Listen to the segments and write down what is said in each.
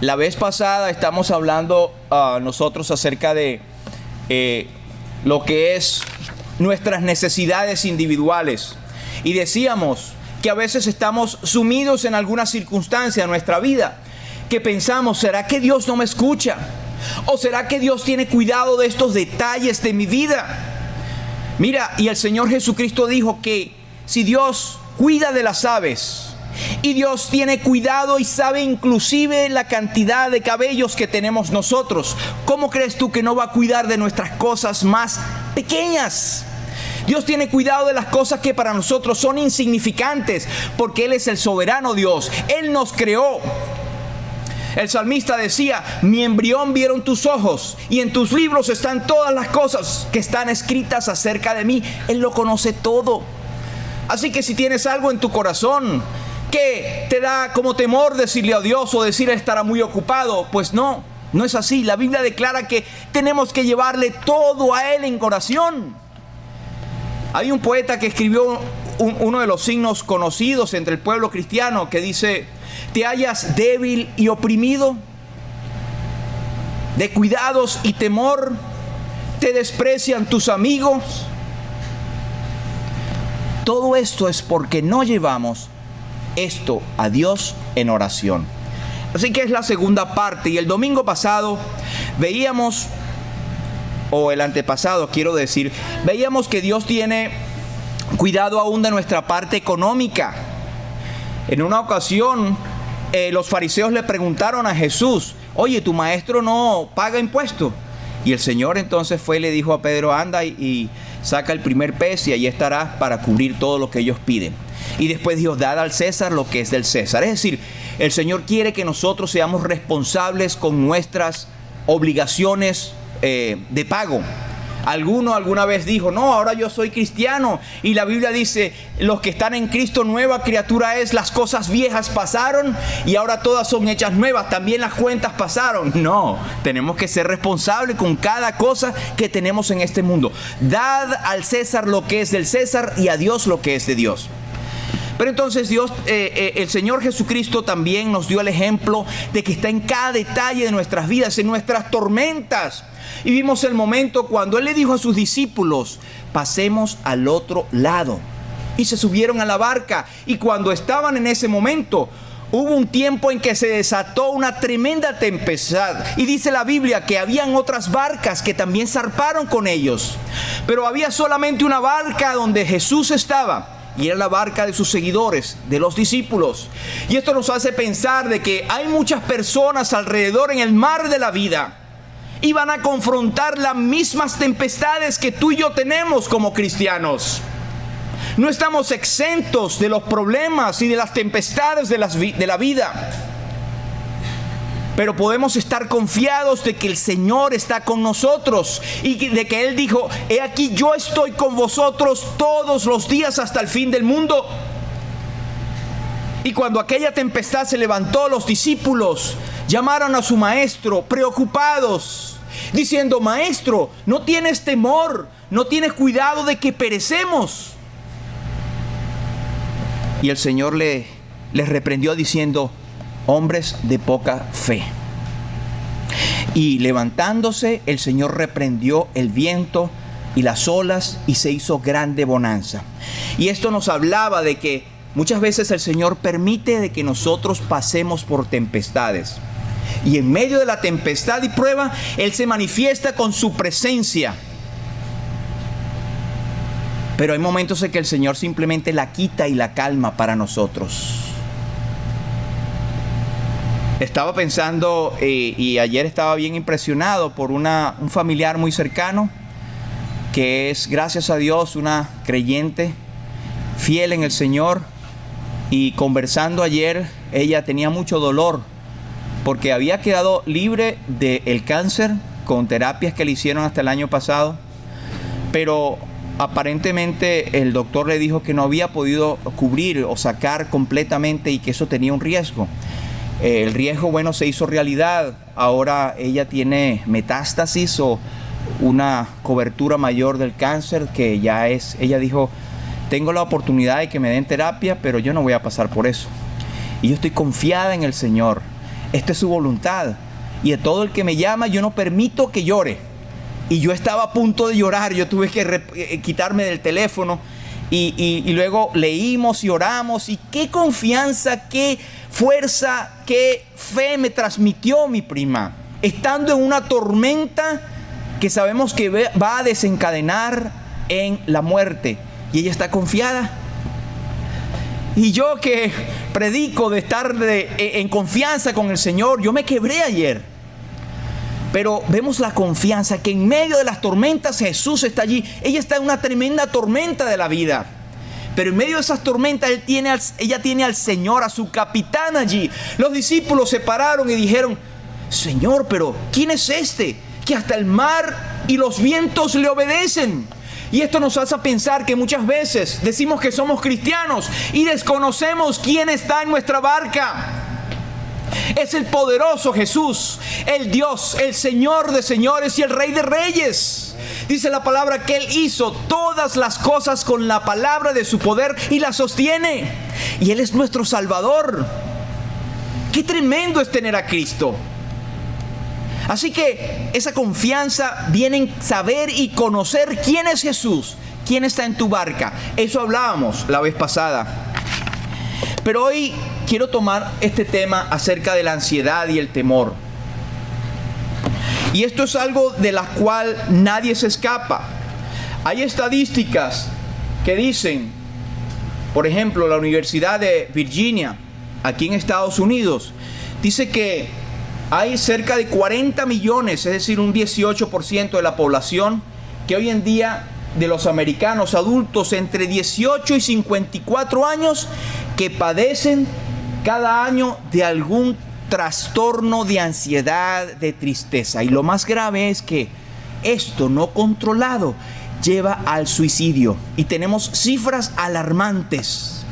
La vez pasada estamos hablando nosotros acerca de lo que es nuestras necesidades individuales. Y decíamos que a veces estamos sumidos en alguna circunstancia de nuestra vida que pensamos, ¿será que Dios no me escucha? ¿O será que Dios tiene cuidado de estos detalles de mi vida? Mira, y el Señor Jesucristo dijo que si Dios cuida de las aves, y Dios tiene cuidado y sabe inclusive la cantidad de cabellos que tenemos nosotros, ¿cómo crees tú que no va a cuidar de nuestras cosas más pequeñas? Dios tiene cuidado de las cosas que para nosotros son insignificantes, porque Él es el soberano Dios. Él nos creó. El salmista decía, mi embrión vieron tus ojos, y en tus libros están todas las cosas que están escritas acerca de mí. Él lo conoce todo. Así que si tienes algo en tu corazón que te da como temor decirle a Dios o decir estará muy ocupado, pues no es así. La Biblia declara que tenemos que llevarle todo a Él en oración. Hay un poeta que escribió uno de los signos conocidos entre el pueblo cristiano que dice, ¿te hallas débil y oprimido? ¿De cuidados y temor te desprecian tus amigos? Todo esto es porque no llevamos esto a Dios en oración. Así que es la segunda parte. Y el domingo pasado veíamos, o el antepasado quiero decir, veíamos que Dios tiene cuidado aún de nuestra parte económica. En una ocasión los fariseos le preguntaron a Jesús, oye, tu maestro no paga impuestos. Y el Señor entonces fue y le dijo a Pedro, anda y saca el primer pez y allí estará para cubrir todo lo que ellos piden. Y después dijo, dad al César lo que es del César. Es decir, el Señor quiere que nosotros seamos responsables con nuestras obligaciones de pago. Alguno alguna vez dijo, no, ahora yo soy cristiano y la Biblia dice, los que están en Cristo nueva criatura es, las cosas viejas pasaron y ahora todas son hechas nuevas, también las cuentas pasaron. No, tenemos que ser responsables con cada cosa que tenemos en este mundo. Dad al César lo que es del César y a Dios lo que es de Dios. Pero entonces Dios, el Señor Jesucristo también nos dio el ejemplo de que está en cada detalle de nuestras vidas, en nuestras tormentas. Y vimos el momento cuando Él le dijo a sus discípulos, pasemos al otro lado. Y se subieron a la barca. Y cuando estaban en ese momento, hubo un tiempo en que se desató una tremenda tempestad. Y dice la Biblia que habían otras barcas que también zarparon con ellos. Pero había solamente una barca donde Jesús estaba. Y era la barca de sus seguidores, de los discípulos. Y esto nos hace pensar de que hay muchas personas alrededor en el mar de la vida. Y van a confrontar las mismas tempestades que tú y yo tenemos como cristianos. No estamos exentos de los problemas y de las tempestades de la vida. Pero podemos estar confiados de que el Señor está con nosotros y de que Él dijo, he aquí yo estoy con vosotros todos los días hasta el fin del mundo. Y cuando aquella tempestad se levantó, los discípulos llamaron a su maestro preocupados, diciendo, maestro, ¿no tienes temor? ¿No tienes cuidado de que perecemos? Y el Señor les reprendió diciendo, hombres de poca fe. Y levantándose, el Señor reprendió el viento y las olas y se hizo grande bonanza. Y esto nos hablaba de que muchas veces el Señor permite de que nosotros pasemos por tempestades. Y en medio de la tempestad y prueba, Él se manifiesta con su presencia. Pero hay momentos en que el Señor simplemente la quita y la calma para nosotros. Estaba pensando y ayer estaba bien impresionado por un familiar muy cercano que es, gracias a Dios, una creyente fiel en el Señor. Y conversando ayer, ella tenía mucho dolor porque había quedado libre del cáncer con terapias que le hicieron hasta el año pasado, pero aparentemente el doctor le dijo que no había podido cubrir o sacar completamente y que eso tenía un riesgo. El riesgo, bueno, se hizo realidad. Ahora ella tiene metástasis o una cobertura mayor del cáncer que ya es, ella dijo, tengo la oportunidad de que me den terapia, pero yo no voy a pasar por eso. Y yo estoy confiada en el Señor. esta es su voluntad. Y a todo el que me llama, yo no permito que llore. Y yo estaba a punto de llorar, yo tuve que quitarme del teléfono. Y luego leímos y oramos. Y qué confianza, qué fuerza, qué fe me transmitió mi prima. Estando en una tormenta que sabemos que va a desencadenar en la muerte. Y ella está confiada. Y yo que predico de estar en confianza con el Señor, yo me quebré ayer. Pero vemos la confianza que en medio de las tormentas Jesús está allí. Ella está en una tremenda tormenta de la vida. Pero en medio de esas tormentas ella tiene al Señor, a su capitán allí. Los discípulos se pararon y dijeron: Señor, pero ¿quién es este que hasta el mar y los vientos le obedecen? Y esto nos hace pensar que muchas veces decimos que somos cristianos y desconocemos quién está en nuestra barca. Es el poderoso Jesús, el Dios, el Señor de señores y el Rey de reyes. Dice la palabra que Él hizo todas las cosas con la palabra de su poder y la sostiene. Y Él es nuestro Salvador. Qué tremendo es tener a Cristo. Así que esa confianza viene en saber y conocer quién es Jesús, quién está en tu barca. Eso hablábamos la vez pasada. Pero hoy quiero tomar este tema acerca de la ansiedad y el temor. Y esto es algo de la cual nadie se escapa. Hay estadísticas que dicen, por ejemplo, la Universidad de Virginia, aquí en Estados Unidos, dice que hay cerca de 40 millones, es decir, un 18% de la población, que hoy en día de los americanos adultos entre 18 y 54 años que padecen cada año de algún trastorno de ansiedad, de tristeza. Y lo más grave es que esto no controlado lleva al suicidio. Y tenemos cifras alarmantes.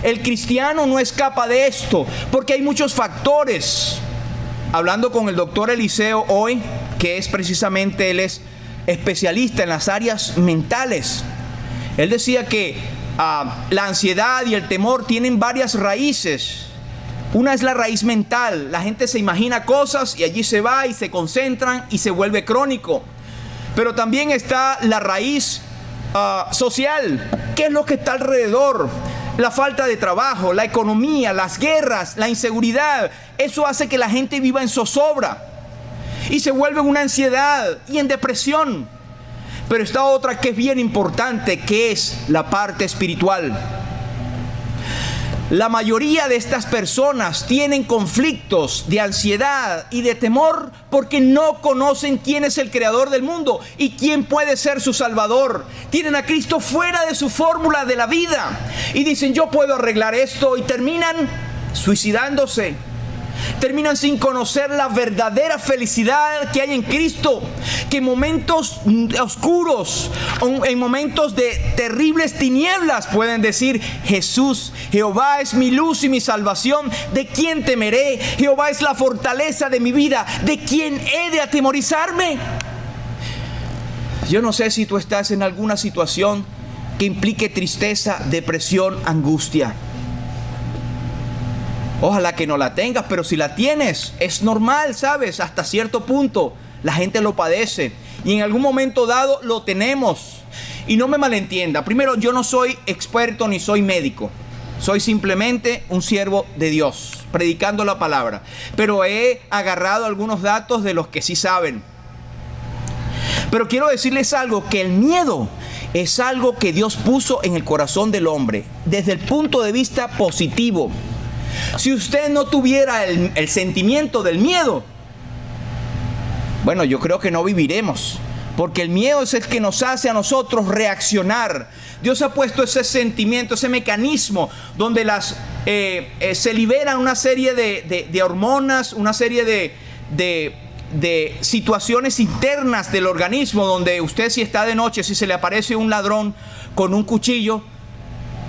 El cristiano no escapa de esto porque hay muchos factores. Hablando con el doctor Eliseo hoy, que es precisamente, él es especialista en las áreas mentales. Él decía que la ansiedad y el temor tienen varias raíces. Una es la raíz mental. La gente se imagina cosas y allí se va y se concentran y se vuelve crónico. Pero también está la raíz social. ¿Qué es lo que está alrededor? La falta de trabajo, la economía, las guerras, la inseguridad. Eso hace que la gente viva en zozobra y se vuelve en una ansiedad y en depresión. Pero está otra que es bien importante, que es la parte espiritual. La mayoría de estas personas tienen conflictos de ansiedad y de temor porque no conocen quién es el creador del mundo y quién puede ser su salvador. Tienen a Cristo fuera de su fórmula de la vida y dicen: yo puedo arreglar esto, y terminan suicidándose. Terminan sin conocer la verdadera felicidad que hay en Cristo, que en momentos oscuros, en momentos de terribles tinieblas, pueden decir: Jesús, Jehová es mi luz y mi salvación, ¿de quién temeré? Jehová es la fortaleza de mi vida, ¿de quién he de atemorizarme? Yo no sé si tú estás en alguna situación que implique tristeza, depresión, angustia. Ojalá que no la tengas, pero si la tienes, es normal, ¿sabes? Hasta cierto punto la gente lo padece y en algún momento dado lo tenemos. Y no me malentienda, primero, yo no soy experto ni soy médico. Soy simplemente un siervo de Dios, predicando la palabra. Pero he agarrado algunos datos de los que sí saben. Pero quiero decirles algo, que el miedo es algo que Dios puso en el corazón del hombre, desde el punto de vista positivo. Si usted no tuviera el sentimiento del miedo, bueno, yo creo que no viviremos, porque el miedo es el que nos hace a nosotros reaccionar. Dios ha puesto ese sentimiento, ese mecanismo donde se liberan una serie de hormonas, una serie de situaciones internas del organismo, donde usted, si está de noche, si se le aparece un ladrón con un cuchillo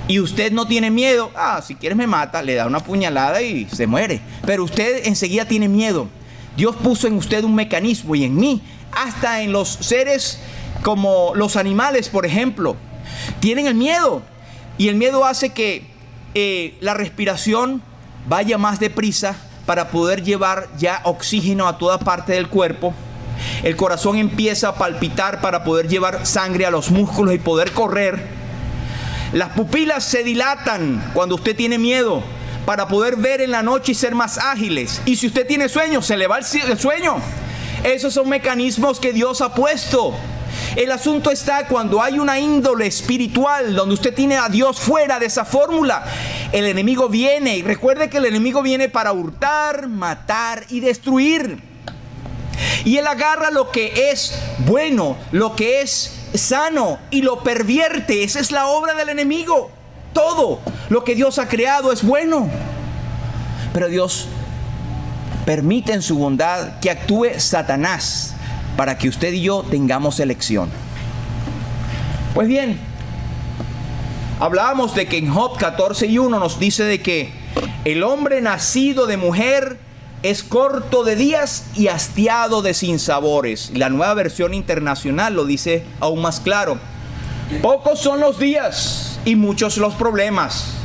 y usted no tiene miedo, si quieres me mata, le da una puñalada y se muere. Pero usted enseguida tiene miedo. Dios puso en usted un mecanismo, y en mí, hasta en los seres como los animales, por ejemplo, tienen el miedo. Y el miedo hace que la respiración vaya más deprisa para poder llevar ya oxígeno a toda parte del cuerpo. El corazón empieza a palpitar para poder llevar sangre a los músculos y poder correr. Las pupilas se dilatan cuando usted tiene miedo para poder ver en la noche y ser más ágiles. Y si usted tiene sueño, se le va el sueño. Esos son mecanismos que Dios ha puesto. El asunto está cuando hay una índole espiritual donde usted tiene a Dios fuera de esa fórmula. El enemigo viene, y recuerde que el enemigo viene para hurtar, matar y destruir. Y él agarra lo que es bueno, lo que es sano y lo pervierte. Esa es la obra del enemigo. Todo lo que Dios ha creado es bueno. Pero Dios permite en su bondad que actúe Satanás para que usted y yo tengamos elección. Pues bien, hablábamos de que en Job 14:1 nos dice de que el hombre nacido de mujer es corto de días y hastiado de sinsabores. La Nueva Versión Internacional lo dice aún más claro. Pocos son los días y muchos los problemas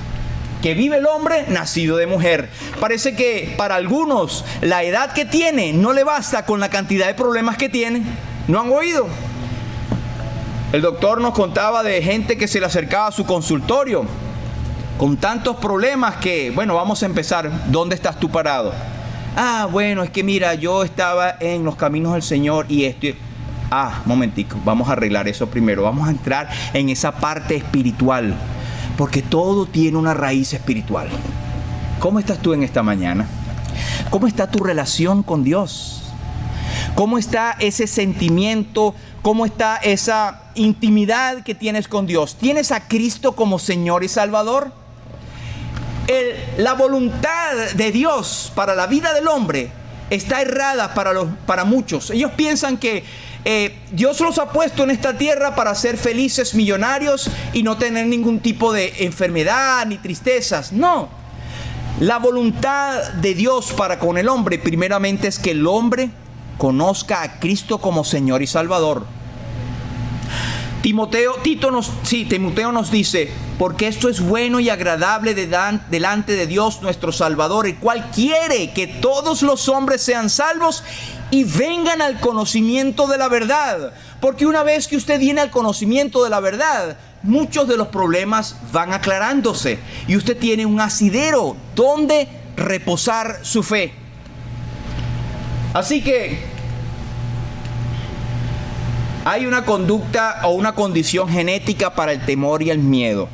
que vive el hombre nacido de mujer. Parece que para algunos la edad que tiene no le basta con la cantidad de problemas que tiene. ¿No han oído? El doctor nos contaba de gente que se le acercaba a su consultorio con tantos problemas que, bueno, vamos a empezar. ¿Dónde estás tú parado? Ah, bueno, es que mira, yo estaba en los caminos del Señor y esto. Momentico, vamos a arreglar eso primero. Vamos a entrar en esa parte espiritual, porque todo tiene una raíz espiritual. ¿Cómo estás tú en esta mañana? ¿Cómo está tu relación con Dios? ¿Cómo está ese sentimiento? ¿Cómo está esa intimidad que tienes con Dios? ¿Tienes a Cristo como Señor y Salvador? La voluntad de Dios para la vida del hombre está errada para muchos. Ellos piensan que Dios los ha puesto en esta tierra para ser felices, millonarios y no tener ningún tipo de enfermedad ni tristezas. No. La voluntad de Dios para con el hombre primeramente es que el hombre conozca a Cristo como Señor y Salvador. Timoteo nos dice, porque esto es bueno y agradable delante de Dios nuestro Salvador, el cual quiere que todos los hombres sean salvos y vengan al conocimiento de la verdad. Porque una vez que usted viene al conocimiento de la verdad, muchos de los problemas van aclarándose y usted tiene un asidero donde reposar su fe. Así que hay una conducta o una condición genética para el temor y el miedo.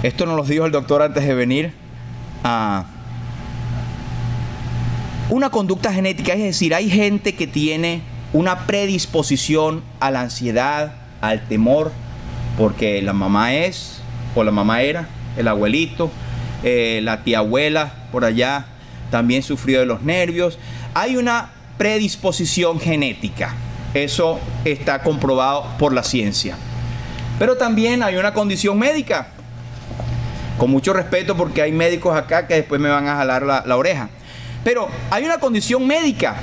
Esto nos lo dijo el doctor antes de venir. Una conducta genética, es decir, hay gente que tiene una predisposición a la ansiedad, al temor, porque la mamá es, o la mamá era, el abuelito, la tía abuela por allá también sufrió de los nervios. Hay una predisposición genética. Eso está comprobado por la ciencia. Pero también hay una condición médica. Con mucho respeto, porque hay médicos acá que después me van a jalar la oreja. Pero hay una condición médica.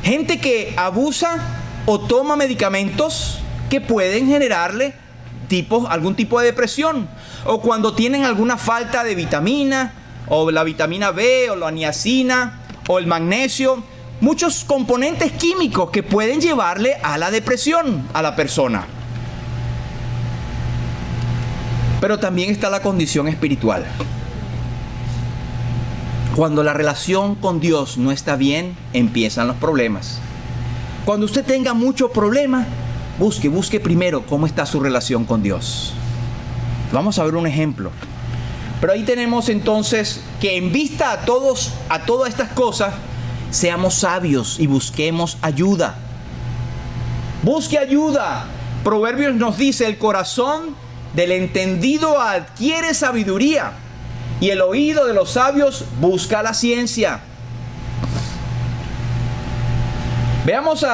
Gente que abusa o toma medicamentos que pueden generarle algún tipo de depresión. O cuando tienen alguna falta de vitamina, o la vitamina B, o la niacina, o el magnesio. Muchos componentes químicos que pueden llevarle a la depresión a la persona. Pero también está la condición espiritual. Cuando la relación con Dios no está bien, empiezan los problemas. Cuando usted tenga mucho problema, busque primero cómo está su relación con Dios. Vamos a ver un ejemplo. Pero ahí tenemos entonces que en vista a todas estas cosas, seamos sabios y busquemos ayuda. Busque ayuda. Proverbios nos dice, el corazón del entendido adquiere sabiduría y el oído de los sabios busca la ciencia. Veamos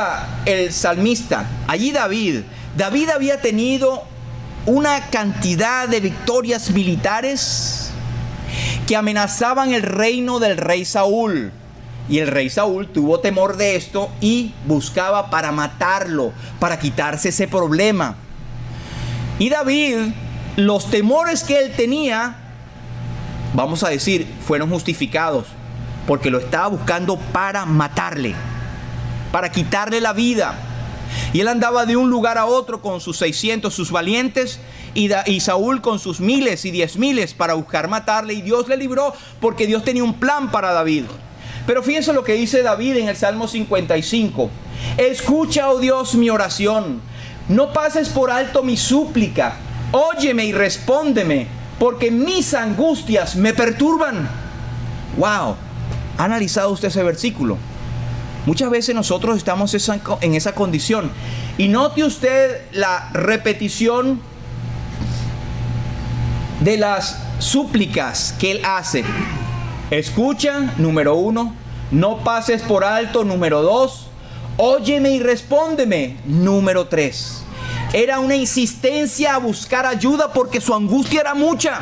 el salmista. Allí David había tenido una cantidad de victorias militares que amenazaban el reino del rey Saúl. Y el rey Saúl tuvo temor de esto y buscaba para matarlo, para quitarse ese problema. Y David, los temores que él tenía vamos a decir, fueron justificados, porque lo estaba buscando para matarle, para quitarle la vida. Y él andaba de un lugar a otro con sus 600, sus valientes, y Saúl con sus miles y 10,000 para buscar matarle. Y Dios le libró porque Dios tenía un plan para David. Pero fíjense lo que dice David en el Salmo 55. Escucha, oh Dios, mi oración. No pases por alto mi súplica. Óyeme y respóndeme, porque mis angustias me perturban. Wow. ¿Ha analizado usted ese versículo? Muchas veces nosotros estamos en esa condición. Y note usted la repetición de las súplicas que él hace. Escucha, número 1. No pases por alto, número 2. Óyeme y respóndeme, número 3. Era una insistencia a buscar ayuda porque su angustia era mucha.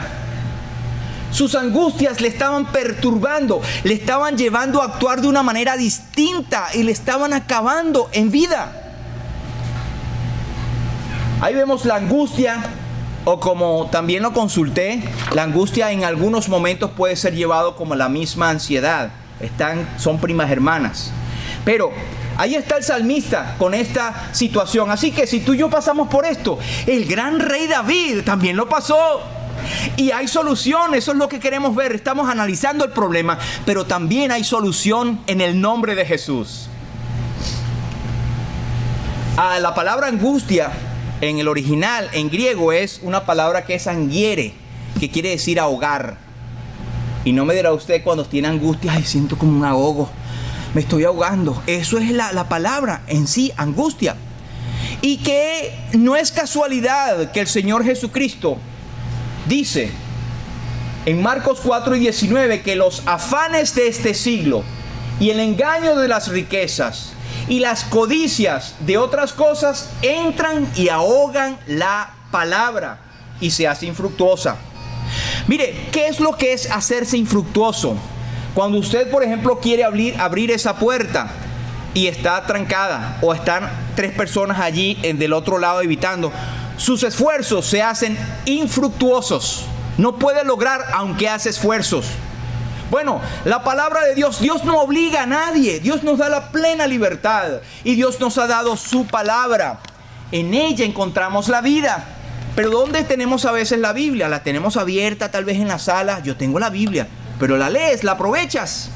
Sus angustias le estaban perturbando, le estaban llevando a actuar de una manera distinta y le estaban acabando en vida. Ahí vemos la angustia, o como también lo consulté, la angustia en algunos momentos puede ser llevado como la misma ansiedad. Son primas hermanas. Pero ahí está el salmista con esta situación. Así que si tú y yo pasamos por esto, el gran rey David también lo pasó. Y hay solución, eso es lo que queremos ver. Estamos analizando el problema, pero también hay solución en el nombre de Jesús. La palabra angustia en el original, en griego, es una palabra que es angiere, que quiere decir ahogar. Y no me dirá usted cuando tiene angustia, ay, siento como un ahogo, me estoy ahogando. Eso es la palabra en sí, angustia. Y que no es casualidad que el Señor Jesucristo dice en Marcos 4:19 que los afanes de este siglo y el engaño de las riquezas y las codicias de otras cosas entran y ahogan la palabra y se hace infructuosa. Mire, ¿qué es lo que es hacerse infructuoso? Cuando usted, por ejemplo, quiere abrir esa puerta y está trancada, o están 3 personas allí del otro lado evitando, sus esfuerzos se hacen infructuosos. No puede lograr aunque hace esfuerzos. Bueno, la palabra de Dios no obliga a nadie. Dios nos da la plena libertad y Dios nos ha dado su palabra. En ella encontramos la vida. Pero ¿dónde tenemos a veces la Biblia? La tenemos abierta tal vez en la sala. Yo tengo la Biblia, pero la lees, la aprovechas.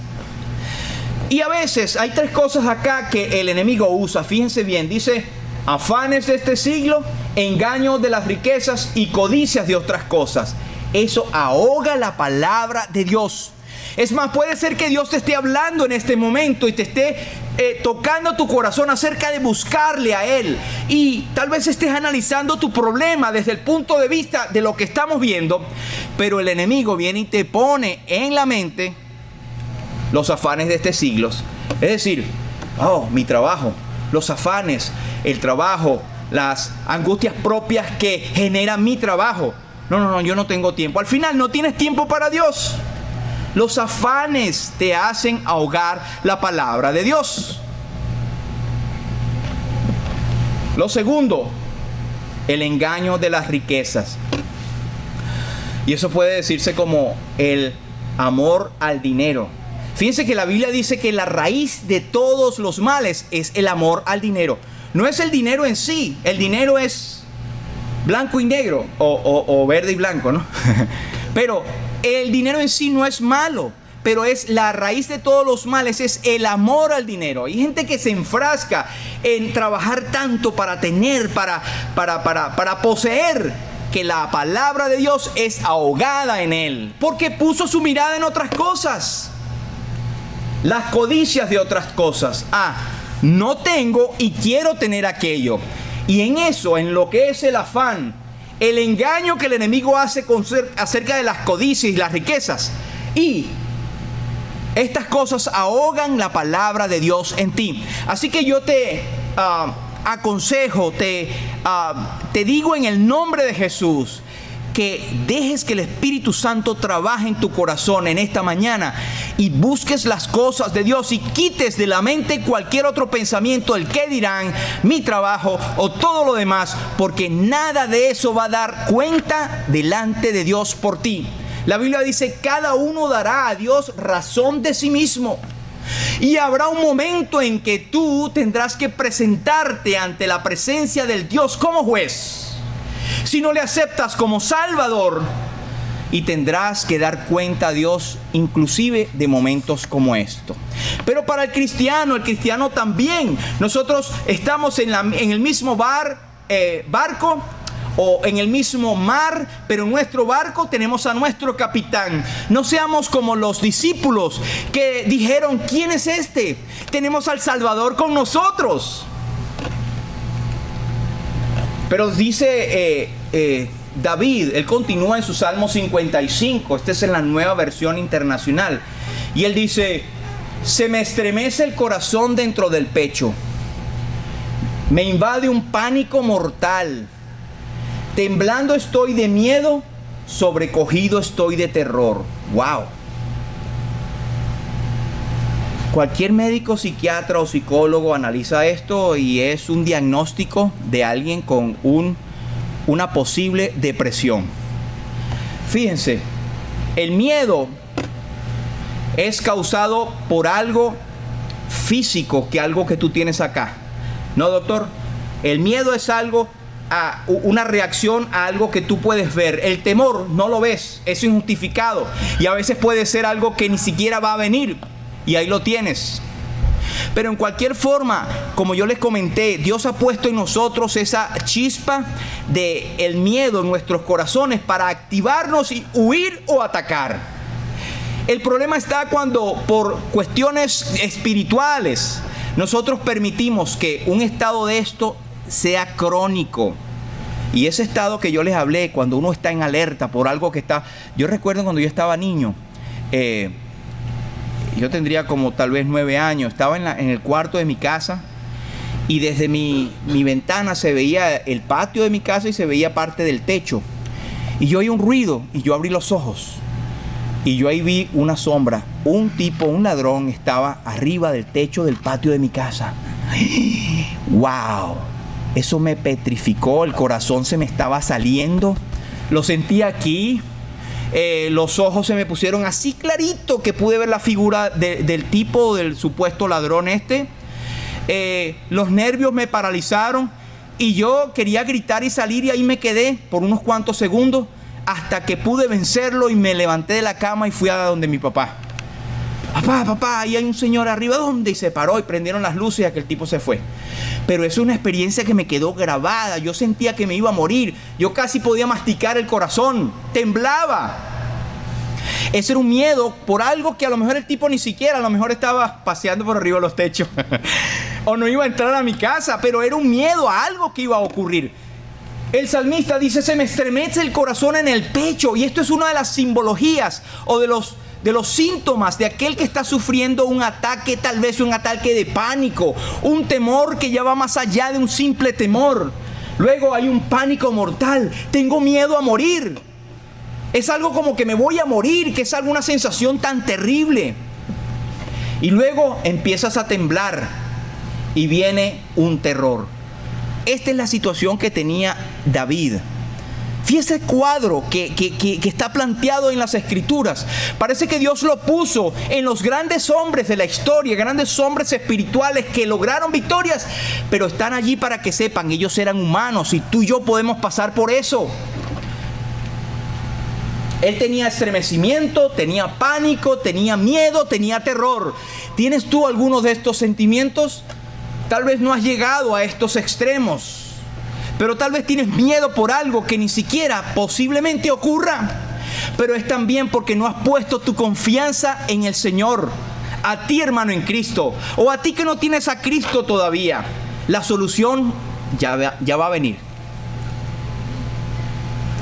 Y a veces hay 3 cosas acá que el enemigo usa. Fíjense bien, dice: afanes de este siglo, engaño de las riquezas y codicias de otras cosas. Eso ahoga la palabra de Dios. Es más, puede ser que Dios te esté hablando en este momento y te esté tocando tu corazón acerca de buscarle a Él. Y tal vez estés analizando tu problema desde el punto de vista de lo que estamos viendo. Pero el enemigo viene y te pone en la mente los afanes de este siglo. Es decir, mi trabajo, los afanes, el trabajo, las angustias propias que genera mi trabajo. No, yo no tengo tiempo. Al final no tienes tiempo para Dios. Los afanes te hacen ahogar la palabra de Dios. Lo segundo, el engaño de las riquezas. Y eso puede decirse como el amor al dinero. Fíjense que la Biblia dice que la raíz de todos los males es el amor al dinero. No es el dinero en sí, el dinero es blanco y negro, o verde y blanco, ¿no? Pero el dinero en sí no es malo, pero es la raíz de todos los males, es el amor al dinero. Hay gente que se enfrasca en trabajar tanto para tener, para poseer, que la palabra de Dios es ahogada en él, porque puso su mirada en otras cosas. Las codicias de otras cosas. No tengo y quiero tener aquello. Y en eso, en lo que es el afán, el engaño que el enemigo hace acerca de las codicias y las riquezas. Y estas cosas ahogan la palabra de Dios en ti. Así que yo te aconsejo, te digo en el nombre de Jesús, que dejes que el Espíritu Santo trabaje en tu corazón en esta mañana y busques las cosas de Dios y quites de la mente cualquier otro pensamiento, el qué dirán, mi trabajo o todo lo demás, porque nada de eso va a dar cuenta delante de Dios por ti. La Biblia dice, cada uno dará a Dios razón de sí mismo. Y habrá un momento en que tú tendrás que presentarte ante la presencia del Dios como juez. Si no le aceptas como Salvador, y tendrás que dar cuenta a Dios inclusive de momentos como esto. Pero para el cristiano también, nosotros estamos en el mismo barco o en el mismo mar, pero en nuestro barco tenemos a nuestro capitán. No seamos como los discípulos que dijeron, ¿quién es este? Tenemos al Salvador con nosotros. Pero dice David, él continúa en su Salmo 55, este es en la Nueva Versión Internacional, y él dice, se me estremece el corazón dentro del pecho, me invade un pánico mortal, temblando estoy de miedo, sobrecogido estoy de terror. ¡Wow! Cualquier médico, psiquiatra o psicólogo analiza esto y es un diagnóstico de alguien con una posible depresión. Fíjense, el miedo es causado por algo físico, que algo que tú tienes acá. No, doctor, el miedo es una reacción a algo que tú puedes ver. El temor no lo ves, es injustificado y a veces puede ser algo que ni siquiera va a venir y ahí lo tienes. Pero en cualquier forma, como yo les comenté, Dios ha puesto en nosotros esa chispa del miedo en nuestros corazones para activarnos y huir o atacar. El problema está cuando por cuestiones espirituales nosotros permitimos que un estado de esto sea crónico. Y ese estado que yo les hablé, cuando uno está en alerta por algo que está... Yo recuerdo cuando yo estaba niño, yo tendría como tal vez 9 años, estaba en el cuarto de mi casa y desde mi ventana se veía el patio de mi casa y se veía parte del techo. Y yo oí un ruido y yo abrí los ojos y yo ahí vi una sombra. Un tipo, un ladrón, estaba arriba del techo del patio de mi casa. ¡Wow! Eso me petrificó, el corazón se me estaba saliendo. Lo sentí aquí. Los ojos se me pusieron así clarito que pude ver la figura del tipo, del supuesto ladrón este. Los nervios me paralizaron y yo quería gritar y salir y ahí me quedé por unos cuantos segundos hasta que pude vencerlo y me levanté de la cama y fui a donde mi papá. Papá, ahí hay un señor arriba. ¿Dónde? Y se paró y prendieron las luces y aquel tipo se fue. Pero es una experiencia que me quedó grabada. Yo sentía que me iba a morir. Yo casi podía masticar el corazón. Temblaba. Ese era un miedo por algo que a lo mejor el tipo ni siquiera, a lo mejor estaba paseando por arriba de los techos. O no iba a entrar a mi casa, pero era un miedo a algo que iba a ocurrir. El salmista dice, se me estremece el corazón en el pecho. Y esto es una de las simbologías o de los síntomas de aquel que está sufriendo un ataque, tal vez un ataque de pánico, un temor que ya va más allá de un simple temor. Luego hay un pánico mortal, tengo miedo a morir. Es algo como que me voy a morir, que es alguna sensación tan terrible. Y luego empiezas a temblar y viene un terror. Esta es la situación que tenía David. Fíjese el cuadro que está planteado en las Escrituras. Parece que Dios lo puso en los grandes hombres de la historia, grandes hombres espirituales que lograron victorias, pero están allí para que sepan, ellos eran humanos y tú y yo podemos pasar por eso. Él tenía estremecimiento, tenía pánico, tenía miedo, tenía terror. ¿Tienes tú algunos de estos sentimientos? Tal vez no has llegado a estos extremos, pero tal vez tienes miedo por algo que ni siquiera posiblemente ocurra. Pero es también porque no has puesto tu confianza en el Señor. A ti, hermano, en Cristo. O a ti que no tienes a Cristo todavía. La solución ya va a venir.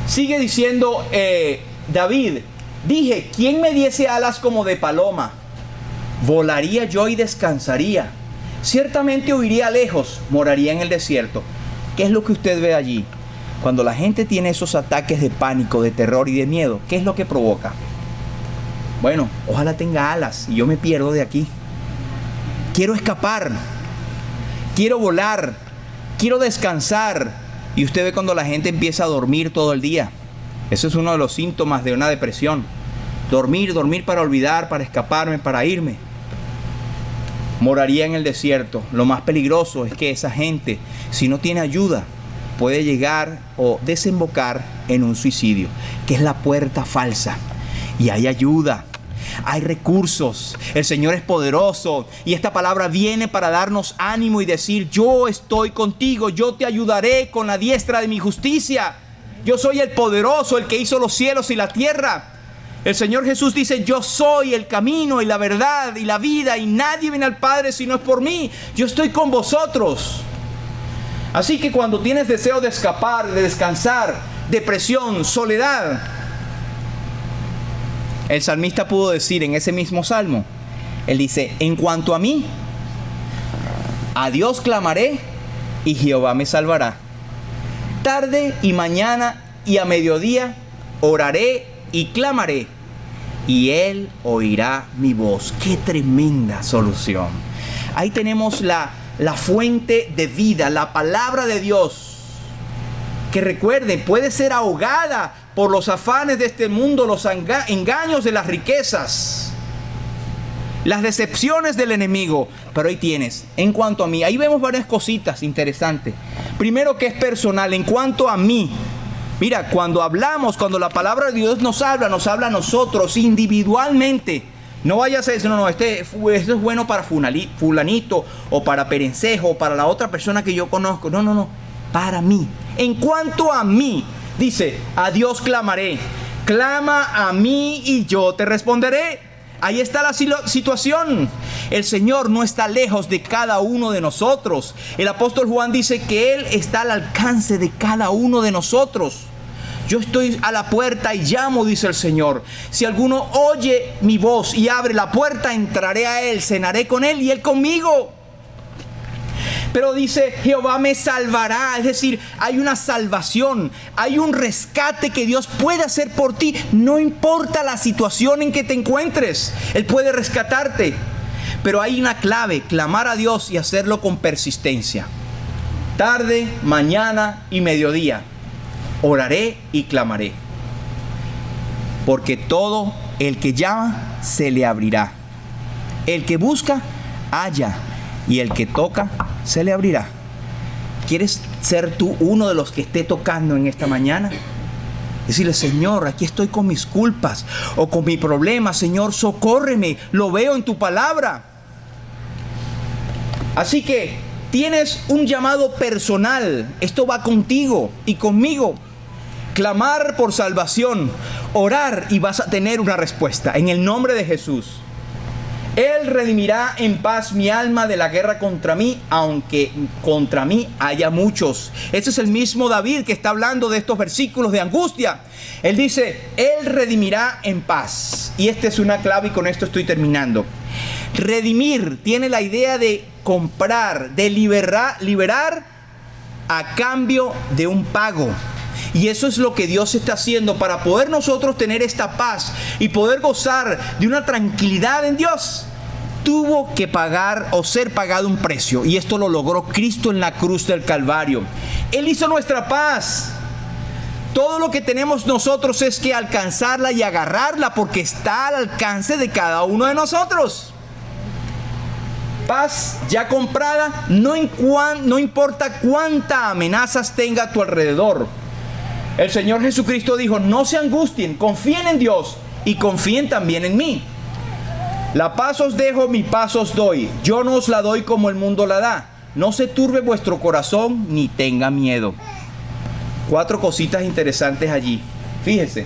Sigue diciendo David. Dije, ¿quién me diese alas como de paloma? Volaría yo y descansaría. Ciertamente huiría lejos, moraría en el desierto. ¿Qué es lo que usted ve allí? Cuando la gente tiene esos ataques de pánico, de terror y de miedo, ¿qué es lo que provoca? Bueno, ojalá tenga alas y yo me pierdo de aquí. Quiero escapar, quiero volar, quiero descansar. Y usted ve cuando la gente empieza a dormir todo el día. Ese es uno de los síntomas de una depresión. Dormir para olvidar, para escaparme, para irme. Moraría en el desierto. Lo más peligroso es que esa gente, si no tiene ayuda, puede llegar o desembocar en un suicidio, que es la puerta falsa. Y hay ayuda, hay recursos, el Señor es poderoso y esta palabra viene para darnos ánimo y decir: yo estoy contigo, yo te ayudaré con la diestra de mi justicia. Yo soy el poderoso, el que hizo los cielos y la tierra. El Señor Jesús dice: yo soy el camino y la verdad y la vida, y nadie viene al Padre si no es por mí. Yo estoy con vosotros. Así que cuando tienes deseo de escapar, de descansar, depresión, soledad, el salmista pudo decir en ese mismo salmo, él dice: en cuanto a mí, a Dios clamaré y Jehová me salvará. Tarde y mañana y a mediodía oraré y clamaré, y Él oirá mi voz. ¡Qué tremenda solución! Ahí tenemos la fuente de vida, la palabra de Dios, que recuerden, puede ser ahogada por los afanes de este mundo, los engaños de las riquezas, las decepciones del enemigo. Pero ahí tienes, en cuanto a mí. Ahí vemos varias cositas interesantes. Primero, que es personal, en cuanto a mí. Mira, cuando la palabra de Dios nos habla a nosotros individualmente. No vayas a decir: no, esto es bueno para fulanito, o para Perencejo, o para la otra persona que yo conozco. No, para mí. En cuanto a mí, dice: a Dios clamaré. Clama a mí y yo te responderé. Ahí está la situación. El Señor no está lejos de cada uno de nosotros. El apóstol Juan dice que Él está al alcance de cada uno de nosotros. Yo estoy a la puerta y llamo, dice el Señor. Si alguno oye mi voz y abre la puerta, entraré a Él, cenaré con Él y Él conmigo. Pero dice: Jehová me salvará. Es decir, hay una salvación, hay un rescate que Dios puede hacer por ti. No importa la situación en que te encuentres, Él puede rescatarte. Pero hay una clave: clamar a Dios y hacerlo con persistencia. Tarde, mañana y mediodía oraré y clamaré. Porque todo el que llama se le abrirá. El que busca, halla. Y el que toca, se le abrirá. ¿Quieres ser tú uno de los que esté tocando en esta mañana? Decirle: Señor, aquí estoy con mis culpas o con mi problema. Señor, socórreme. Lo veo en tu palabra. Así que tienes un llamado personal. Esto va contigo y conmigo. Clamar por salvación, orar, y vas a tener una respuesta en el nombre de Jesús. Él redimirá en paz mi alma de la guerra contra mí, aunque contra mí haya muchos. Este es el mismo David que está hablando de estos versículos de angustia. Él dice: Él redimirá en paz. Y esta es una clave, y con esto estoy terminando. Redimir tiene la idea de comprar, de liberar a cambio de un pago. Y eso es lo que Dios está haciendo para poder nosotros tener esta paz y poder gozar de una tranquilidad en Dios. Tuvo que pagar o ser pagado un precio, y esto lo logró Cristo en la cruz del Calvario. Él hizo nuestra paz. Todo lo que tenemos nosotros es que alcanzarla y agarrarla, porque está al alcance de cada uno de nosotros. Paz ya comprada, no importa cuántas amenazas tenga a tu alrededor. El Señor Jesucristo dijo: no se angustien, confíen en Dios y confíen también en mí. La paz os dejo, mi paz os doy. Yo no os la doy como el mundo la da. No se turbe vuestro corazón ni tenga miedo. 4 cositas interesantes allí. Fíjense.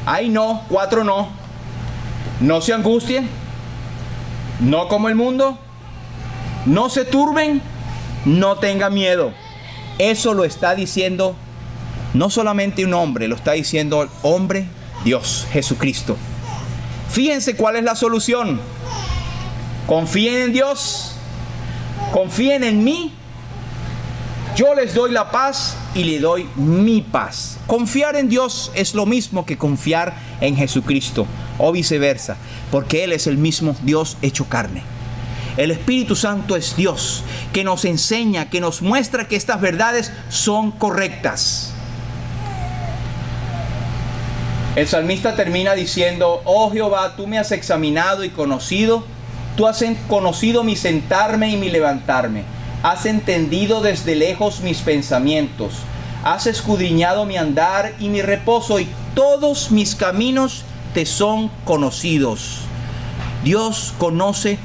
Ay, no, 4 no. No se angustien. No como el mundo. No se turben. No tenga miedo. Eso lo está diciendo no solamente un hombre, lo está diciendo el hombre, Dios, Jesucristo. Fíjense cuál es la solución. Confíen en Dios, confíen en mí. Yo les doy la paz y le doy mi paz. Confiar en Dios es lo mismo que confiar en Jesucristo, o viceversa, porque Él es el mismo Dios hecho carne. El Espíritu Santo es Dios, que nos enseña, que nos muestra que estas verdades son correctas. El salmista termina diciendo: oh Jehová, tú me has examinado y conocido, tú has conocido mi sentarme y mi levantarme, has entendido desde lejos mis pensamientos, has escudriñado mi andar y mi reposo, y todos mis caminos te son conocidos. Dios conoce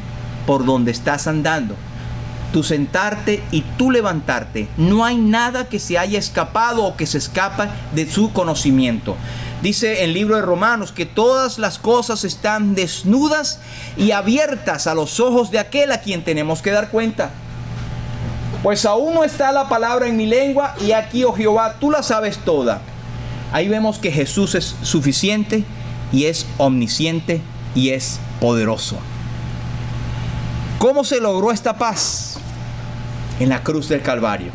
por dónde estás andando, tu sentarte y tu levantarte. No hay nada que se haya escapado o que se escapa de su conocimiento. Dice el libro de Romanos que todas las cosas están desnudas y abiertas a los ojos de aquel a quien tenemos que dar cuenta. Pues aún no está la palabra en mi lengua, y aquí, oh Jehová, tú la sabes toda. Ahí vemos que Jesús es suficiente y es omnisciente y es poderoso. ¿Cómo se logró esta paz? En la cruz del Calvario.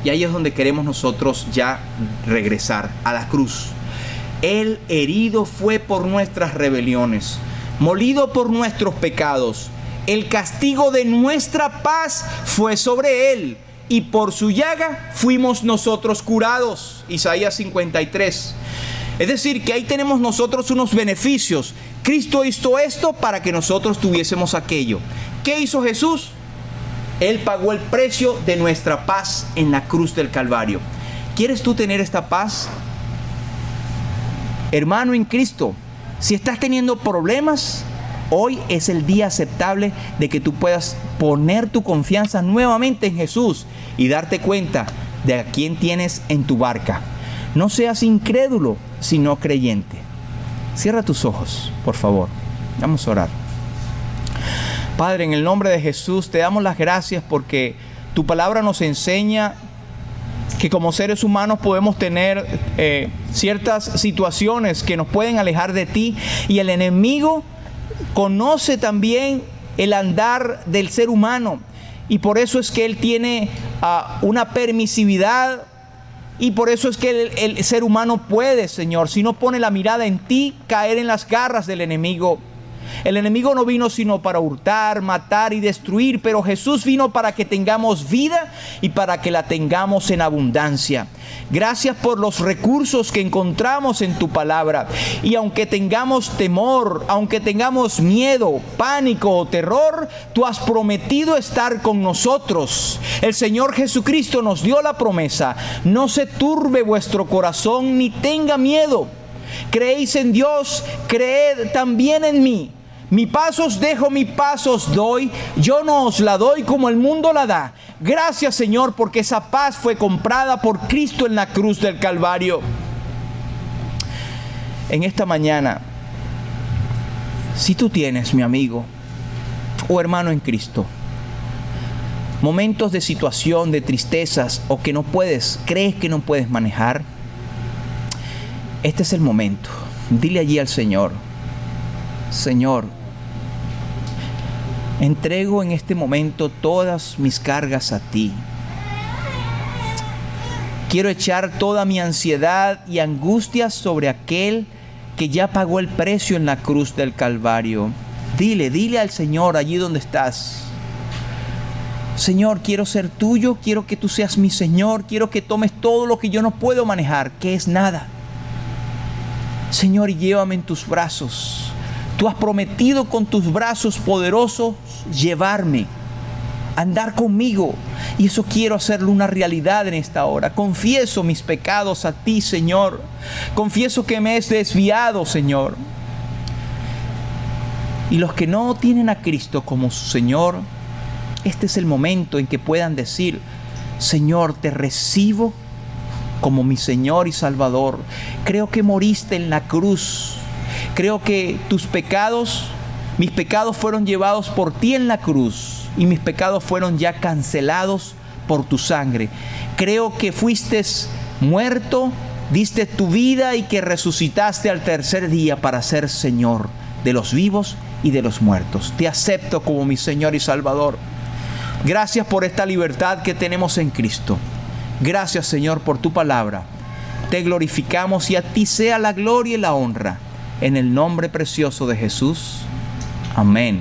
Y ahí es donde queremos nosotros ya regresar, a la cruz. Él herido fue por nuestras rebeliones, molido por nuestros pecados. El castigo de nuestra paz fue sobre él, y por su llaga fuimos nosotros curados. Isaías 53. Es decir, que ahí tenemos nosotros unos beneficios. Cristo hizo esto para que nosotros tuviésemos aquello. ¿Qué hizo Jesús? Él pagó el precio de nuestra paz en la cruz del Calvario. ¿Quieres tú tener esta paz? Hermano en Cristo, si estás teniendo problemas, hoy es el día aceptable de que tú puedas poner tu confianza nuevamente en Jesús y darte cuenta de a quién tienes en tu barca. No seas incrédulo, sino creyente. Cierra tus ojos, por favor. Vamos a orar. Padre, en el nombre de Jesús, te damos las gracias porque tu palabra nos enseña que como seres humanos podemos tener ciertas situaciones que nos pueden alejar de ti, y el enemigo conoce también el andar del ser humano, y por eso es que él tiene una permisividad, y por eso es que el ser humano puede, Señor, si no pone la mirada en ti, caer en las garras del enemigo. El enemigo no vino sino para hurtar, matar y destruir, pero Jesús vino para que tengamos vida y para que la tengamos en abundancia. Gracias por los recursos que encontramos en tu palabra. Y aunque tengamos temor, aunque tengamos miedo, pánico o terror, tú has prometido estar con nosotros. El Señor Jesucristo nos dio la promesa: no se turbe vuestro corazón ni tenga miedo. Creéis en Dios, creed también en mí. Mi paz os dejo, mi paz os doy. Yo no os la doy como el mundo la da. Gracias, Señor, porque esa paz fue comprada por Cristo en la cruz del Calvario. En esta mañana, si tú tienes, mi amigo o hermano en Cristo, momentos de situación, de tristezas, o que no puedes, crees que no puedes manejar, este es el momento. Dile allí al Señor: Señor, entrego en este momento todas mis cargas a ti. Quiero echar toda mi ansiedad y angustia sobre aquel que ya pagó el precio en la cruz del Calvario. Dile al Señor allí donde estás: Señor, quiero ser tuyo, quiero que tú seas mi Señor, quiero que tomes todo lo que yo no puedo manejar, que es nada. Señor, llévame en tus brazos. Tú has prometido con tus brazos poderosos llevarme, andar conmigo, y eso quiero hacerlo una realidad en esta hora. Confieso mis pecados a ti, Señor. Confieso que me he desviado, Señor. Y los que no tienen a Cristo como su Señor, este es el momento en que puedan decir: Señor, te recibo como mi Señor y Salvador. Creo que moriste en la cruz. Creo que mis pecados fueron llevados por ti en la cruz, y mis pecados fueron ya cancelados por tu sangre. Creo que fuiste muerto, diste tu vida y que resucitaste al tercer día para ser Señor de los vivos y de los muertos. Te acepto como mi Señor y Salvador. Gracias por esta libertad que tenemos en Cristo. Gracias, Señor, por tu palabra. Te glorificamos, y a ti sea la gloria y la honra. En el nombre precioso de Jesús. Amén.